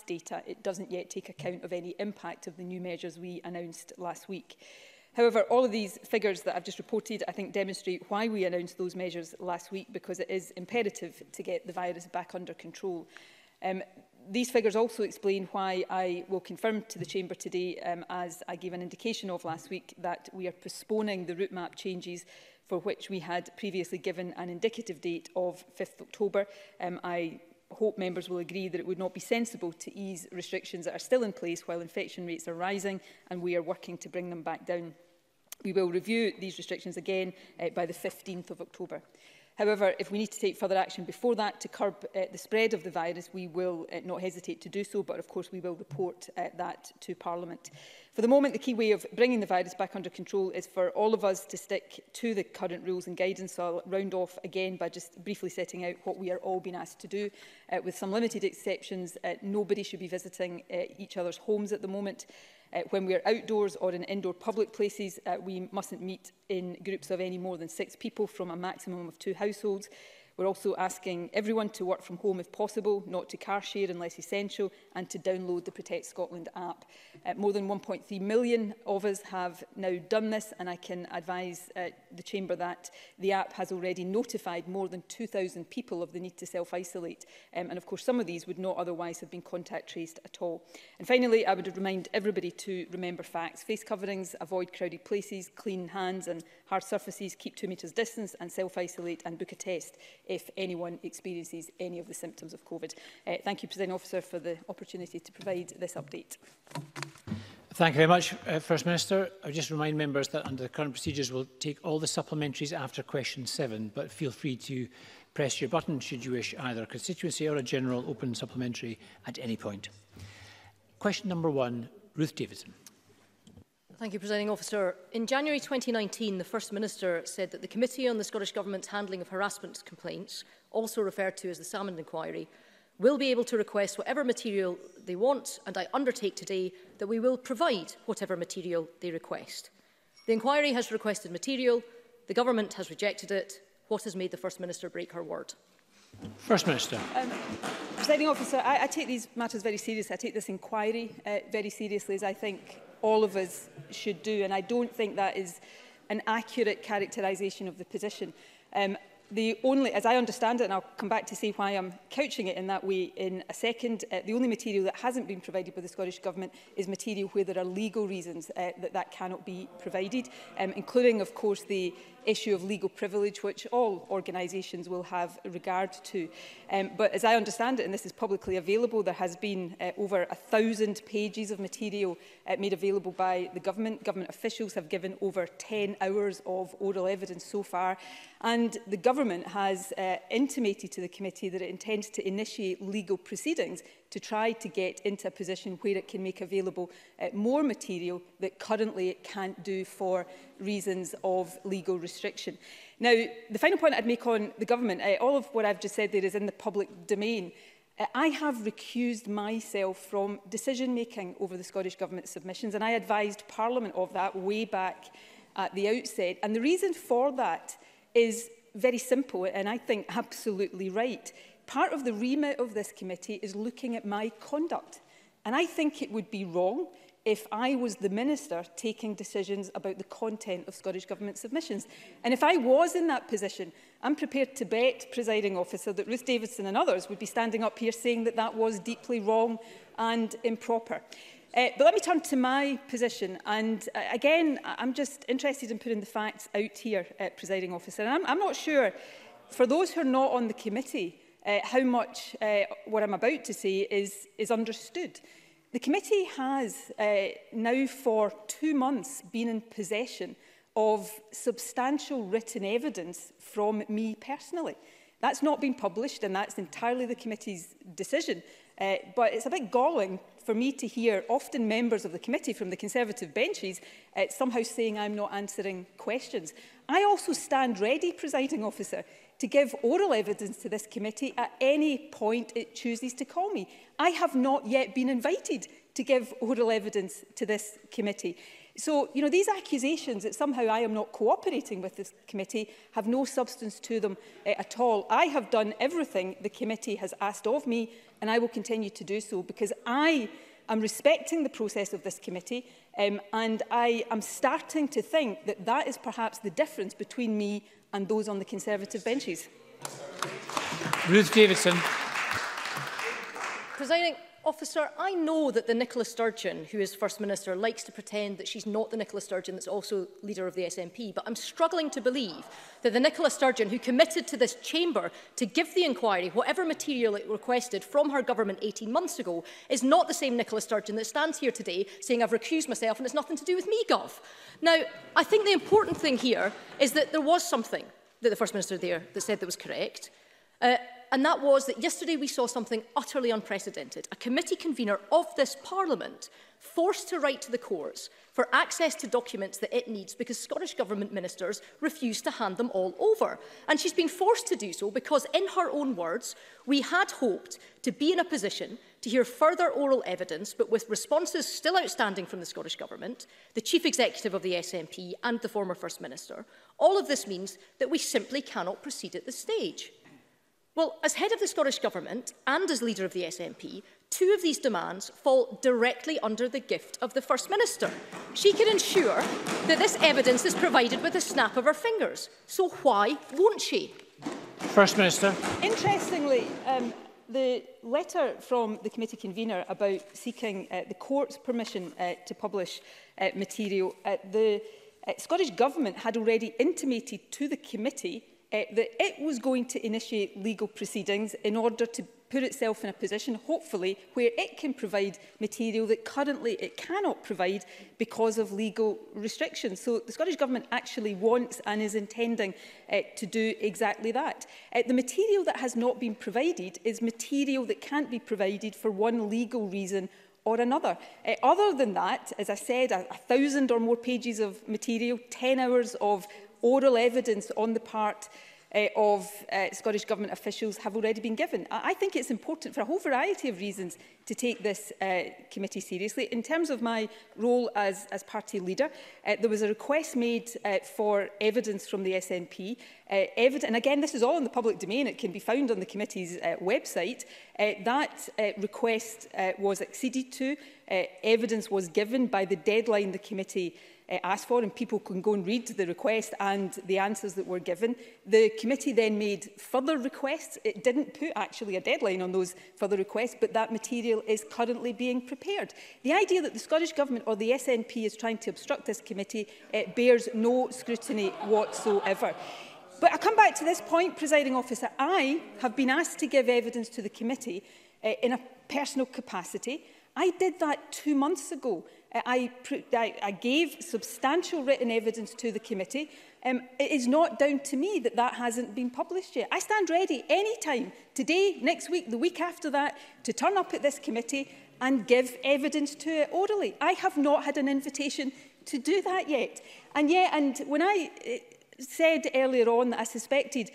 data, it doesn't yet take account of any impact of the new measures we announced last week. However, all of these figures that I've just reported, I think, demonstrate why we announced those measures last week, because it is imperative to get the virus back under control. These figures also explain why I will confirm to the Chamber today, as I gave an indication of last week, that we are postponing the route map changes for which we had previously given an indicative date of 5th October. I hope members will agree that it would not be sensible to ease restrictions that are still in place while infection rates are rising, and we are working to bring them back down. We will review these restrictions again by the 15th of October. However, if we need to take further action before that to curb the spread of the virus, we will not hesitate to do so, but of course we will report that to Parliament. For the moment, the key way of bringing the virus back under control is for all of us to stick to the current rules and guidance. So I'll round off again by just briefly setting out what we are all being asked to do. With some limited exceptions, nobody should be visiting each other's homes at the moment. When we are outdoors or in indoor public places, we mustn't meet in groups of any more than 6 people from a maximum of 2 households. We're also asking everyone to work from home if possible, not to car share unless essential, and to download the Protect Scotland app. More than 1.3 million of us have now done this, and I can advise the Chamber that the app has already notified more than 2,000 people of the need to self-isolate. And of course, some of these would not otherwise have been contact traced at all. And finally, I would remind everybody to remember facts. Face coverings, avoid crowded places, clean hands and hard surfaces, keep 2 metres distance, and self-isolate and book a test if anyone experiences any of the symptoms of COVID. Thank you, Presiding Officer, for the opportunity to provide this update. Thank you very much, First Minister. I would just remind members that under the current procedures we'll take all the supplementaries after question 7, but feel free to press your button should you wish either a constituency or a general open supplementary at any point. Question number 1, Ruth Davidson. Thank you, Presiding Officer. In January 2019, the First Minister said that the Committee on the Scottish Government's handling of harassment complaints, also referred to as the Salmond Inquiry, will be able to request whatever material they want, and I undertake today that we will provide whatever material they request. The inquiry has requested material, the Government has rejected it. What has made the First Minister break her word? First Minister. Presiding Officer, I take these matters very seriously. I take this inquiry very seriously, as I think all of us should do, and I don't think that is an accurate characterisation of the position. As I understand it, and I'll come back to say why I'm couching it in that way in a second, the only material that hasn't been provided by the Scottish Government is material where there are legal reasons that cannot be provided, including, of course, the issue of legal privilege, which all organisations will have regard to. But as I understand it, and this is publicly available, there has been over 1,000 pages of material made available by the Government. Government officials have given over 10 hours of oral evidence so far, and the Government has intimated to the committee that it intends to initiate legal proceedings to try to get into a position where it can make available more material that currently it can't do for reasons of legal restriction. Now, the final point I'd make on the Government, all of what I've just said there is in the public domain. I have recused myself from decision-making over the Scottish Government submissions, and I advised Parliament of that way back at the outset. And the reason for that is very simple, and I think absolutely right. Part of the remit of this committee is looking at my conduct. And I think it would be wrong if I was the Minister taking decisions about the content of Scottish Government submissions. And if I was in that position, I'm prepared to bet, Presiding Officer, that Ruth Davidson and others would be standing up here saying that that was deeply wrong and improper. But let me turn to my position. And again, I'm just interested in putting the facts out here, Presiding Officer. And I'm not sure, for those who are not on the committee, how much what I'm about to say is understood. The committee has now for 2 months been in possession of substantial written evidence from me personally. That's not been published, and that's entirely the committee's decision. But it's a bit galling for me to hear often members of the committee from the Conservative benches somehow saying I'm not answering questions. I also stand ready, Presiding Officer, to give oral evidence to this committee at any point it chooses to call me. I have not yet been invited to give oral evidence to this committee. So, you know, these accusations that somehow I am not cooperating with this committee have no substance to them at all. I have done everything the committee has asked of me, and I will continue to do so, because I am respecting the process of this committee, and I am starting to think that that is perhaps the difference between me and those on the Conservative benches. Ruth Davidson. Presiding Officer, I know that the Nicola Sturgeon, who is First Minister, likes to pretend that she's not the Nicola Sturgeon that's also leader of the SNP, but I'm struggling to believe that the Nicola Sturgeon who committed to this chamber to give the inquiry whatever material it requested from her government 18 months ago is not the same Nicola Sturgeon that stands here today saying I've recused myself and it's nothing to do with me, Gov. Now, I think the important thing here is that there was something that the First Minister there that said that was correct. And that was that yesterday we saw something utterly unprecedented. A committee convener of this Parliament forced to write to the courts for access to documents that it needs because Scottish Government ministers refused to hand them all over. And she's been forced to do so because, in her own words, we had hoped to be in a position to hear further oral evidence, but with responses still outstanding from the Scottish Government, the Chief Executive of the SNP and the former First Minister. All of this means that we simply cannot proceed at this stage. Well, as head of the Scottish Government and as leader of the SNP, two of these demands fall directly under the gift of the First Minister. She can ensure that this evidence is provided with a snap of her fingers. So why won't she? First Minister. Interestingly, the letter from the committee convener about seeking the court's permission to publish material, the Scottish Government had already intimated to the committee that it was going to initiate legal proceedings in order to put itself in a position, hopefully, where it can provide material that currently it cannot provide because of legal restrictions. So the Scottish Government actually wants and is intending to do exactly that. The material that has not been provided is material that can't be provided for one legal reason or another. Other than that, as I said, 1,000 or more pages of material, 10 hours of oral evidence on the part of Scottish Government officials have already been given. I think it's important for a whole variety of reasons to take this committee seriously. In terms of my role as party leader, there was a request made for evidence from the SNP. And again, this is all in the public domain. It can be found on the committee's website. That request was acceded to. Evidence was given by the deadline the committee asked for, and people can go and read the request and the answers that were given. The committee then made further requests. It didn't put actually a deadline on those further requests, but that material is currently being prepared. The idea that the Scottish Government or the SNP is trying to obstruct this committee bears no scrutiny whatsoever. But I come back to this point, Presiding Officer. I have been asked to give evidence to the committee in a personal capacity. I did that 2 months ago. I gave substantial written evidence to the committee. It is not down to me that that hasn't been published yet. I stand ready any time, today, next week, the week after that, to turn up at this committee and give evidence to it orally. I have not had an invitation to do that yet. And when I said earlier on that I suspected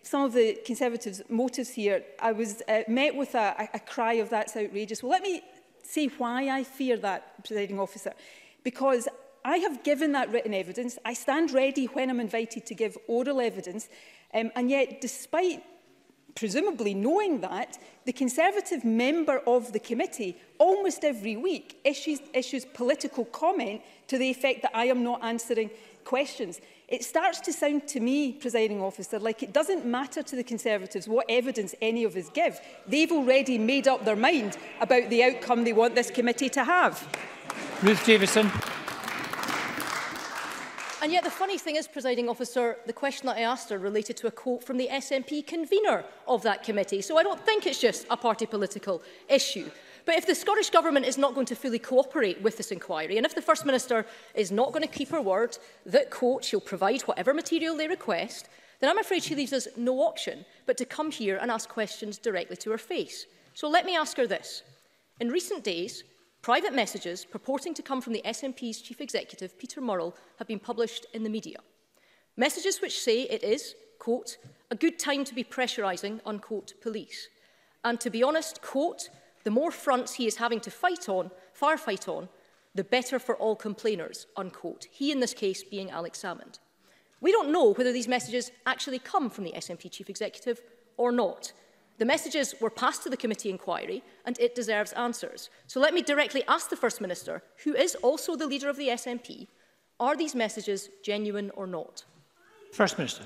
some of the Conservatives' motives here, I was met with a cry of that's outrageous. Well, let me say why I fear that, Presiding Officer. Because I have given that written evidence. I stand ready when I'm invited to give oral evidence. And yet, despite presumably knowing that, the Conservative member of the committee almost every week issues political comment to the effect that I am not answering questions. It starts to sound to me, Presiding Officer, like it doesn't matter to the Conservatives what evidence any of us give. They've already made up their mind about the outcome they want this committee to have. Ruth Davidson. And yet the funny thing is, Presiding Officer, the question that I asked her related to a quote from the SNP convener of that committee. So I don't think it's just a party political issue. But if the Scottish Government is not going to fully cooperate with this inquiry, and if the First Minister is not going to keep her word that, quote, she'll provide whatever material they request, then I'm afraid she leaves us no option but to come here and ask questions directly to her face. So let me ask her this. In recent days, private messages purporting to come from the SNP's Chief Executive, Peter Murrell, have been published in the media. Messages which say it is, quote, a good time to be pressurising, unquote, police. And to be honest, quote, the more fronts he is having to firefight on, the better for all complainers, unquote. He, in this case, being Alex Salmond. We don't know whether these messages actually come from the SNP Chief Executive or not. The messages were passed to the committee inquiry and it deserves answers. So let me directly ask the First Minister, who is also the leader of the SNP, are these messages genuine or not? First Minister.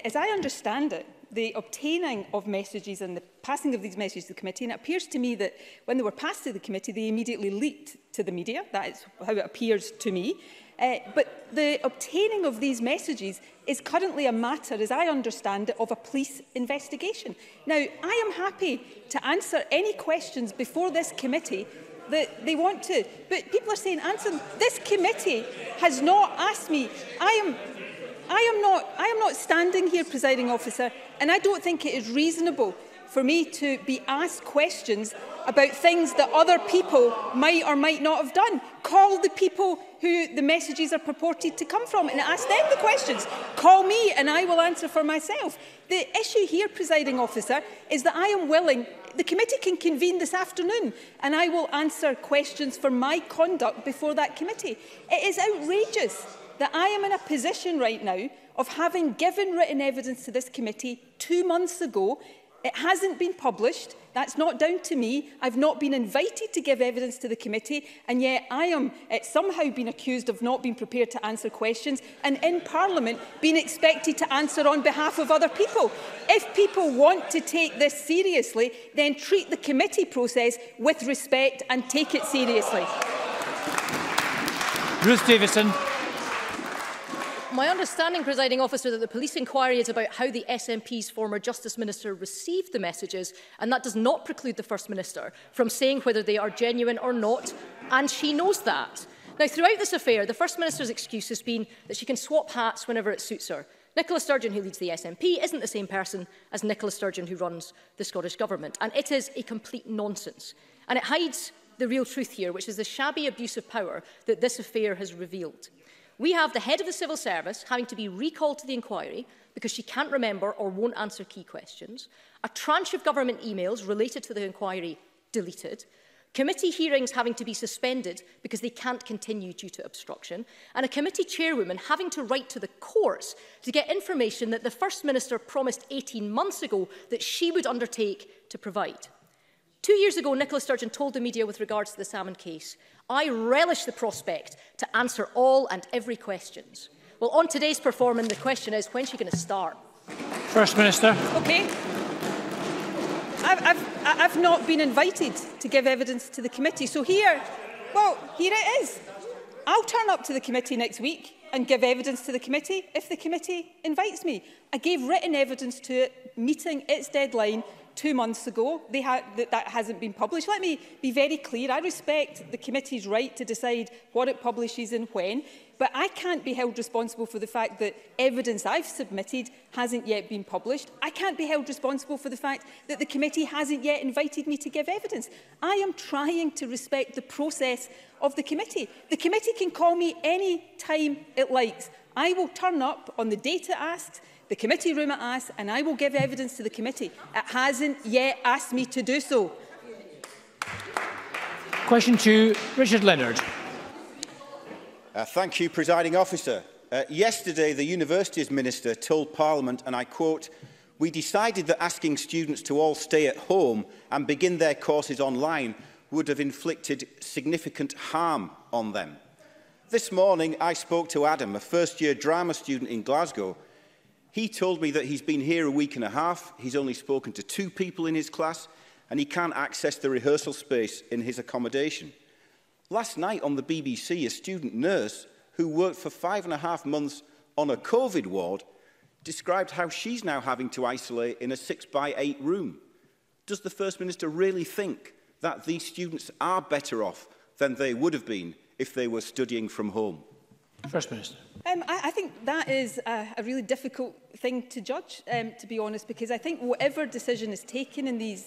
As I understand it, the obtaining of messages and the passing of these messages to the committee, and it appears to me that when they were passed to the committee, they immediately leaked to the media. That is how it appears to me. But the obtaining of these messages is currently a matter, as I understand it, of a police investigation. Now, I am happy to answer any questions before this committee that they want to. But people are saying, answer them. This committee has not asked me. I am not standing here, presiding officer, and I don't think it is reasonable for me to be asked questions about things that other people might or might not have done. Call the people who the messages are purported to come from and ask them the questions. Call me and I will answer for myself. The issue here, presiding officer, is that I am willing, the committee can convene this afternoon and I will answer questions for my conduct before that committee. It is outrageous that I am in a position right now of having given written evidence to this committee 2 months ago. It hasn't been published. That's not down to me. I've not been invited to give evidence to the committee, and yet I am somehow being accused of not being prepared to answer questions and in Parliament being expected to answer on behalf of other people. If people want to take this seriously, then treat the committee process with respect and take it seriously. Ruth Davidson. My understanding, presiding officer, that the police inquiry is about how the SNP's former Justice Minister received the messages, and that does not preclude the First Minister from saying whether they are genuine or not, and she knows that. Now, throughout this affair, the First Minister's excuse has been that she can swap hats whenever it suits her. Nicola Sturgeon, who leads the SNP, isn't the same person as Nicola Sturgeon, who runs the Scottish Government, and it is a complete nonsense. And it hides the real truth here, which is the shabby abuse of power that this affair has revealed. We have the head of the civil service having to be recalled to the inquiry because she can't remember or won't answer key questions, a tranche of government emails related to the inquiry deleted, committee hearings having to be suspended because they can't continue due to obstruction, and a committee chairwoman having to write to the courts to get information that the First Minister promised 18 months ago that she would undertake to provide. 2 years ago, Nicola Sturgeon told the media with regards to the Salmond case, "I relish the prospect to answer all and every questions." Well, on today's performance, the question is, when's she going to start? First Minister. Okay. I've not been invited to give evidence to the committee. So here it is. I'll turn up to the committee next week and give evidence to the committee if the committee invites me. I gave written evidence to it, meeting its deadline 2 months ago. That hasn't been published. Let me be very clear. I respect the committee's right to decide what it publishes and when, but I can't be held responsible for the fact that evidence I've submitted hasn't yet been published. I can't be held responsible for the fact that the committee hasn't yet invited me to give evidence. I am trying to respect the process of the committee. The committee can call me any time it likes. I will turn up on the date it asks, the committee room it asks, and I will give evidence to the committee. It hasn't yet asked me to do so. Question 2, Richard Leonard. Thank you, presiding officer. Yesterday, the Universities Minister told Parliament, and I quote, "We decided that asking students to all stay at home and begin their courses online would have inflicted significant harm on them." This morning, I spoke to Adam, a first-year drama student in Glasgow. He told me that he's been here a week and a half, he's only spoken to 2 people in his class, and he can't access the rehearsal space in his accommodation. Last night on the BBC, a student nurse who worked for 5.5 months on a COVID ward described how she's now having to isolate in a 6x8 room. Does the First Minister really think that these students are better off than they would have been if they were studying from home? First Minister. I think that is a really difficult thing to judge, to be honest, because I think whatever decision is taken in these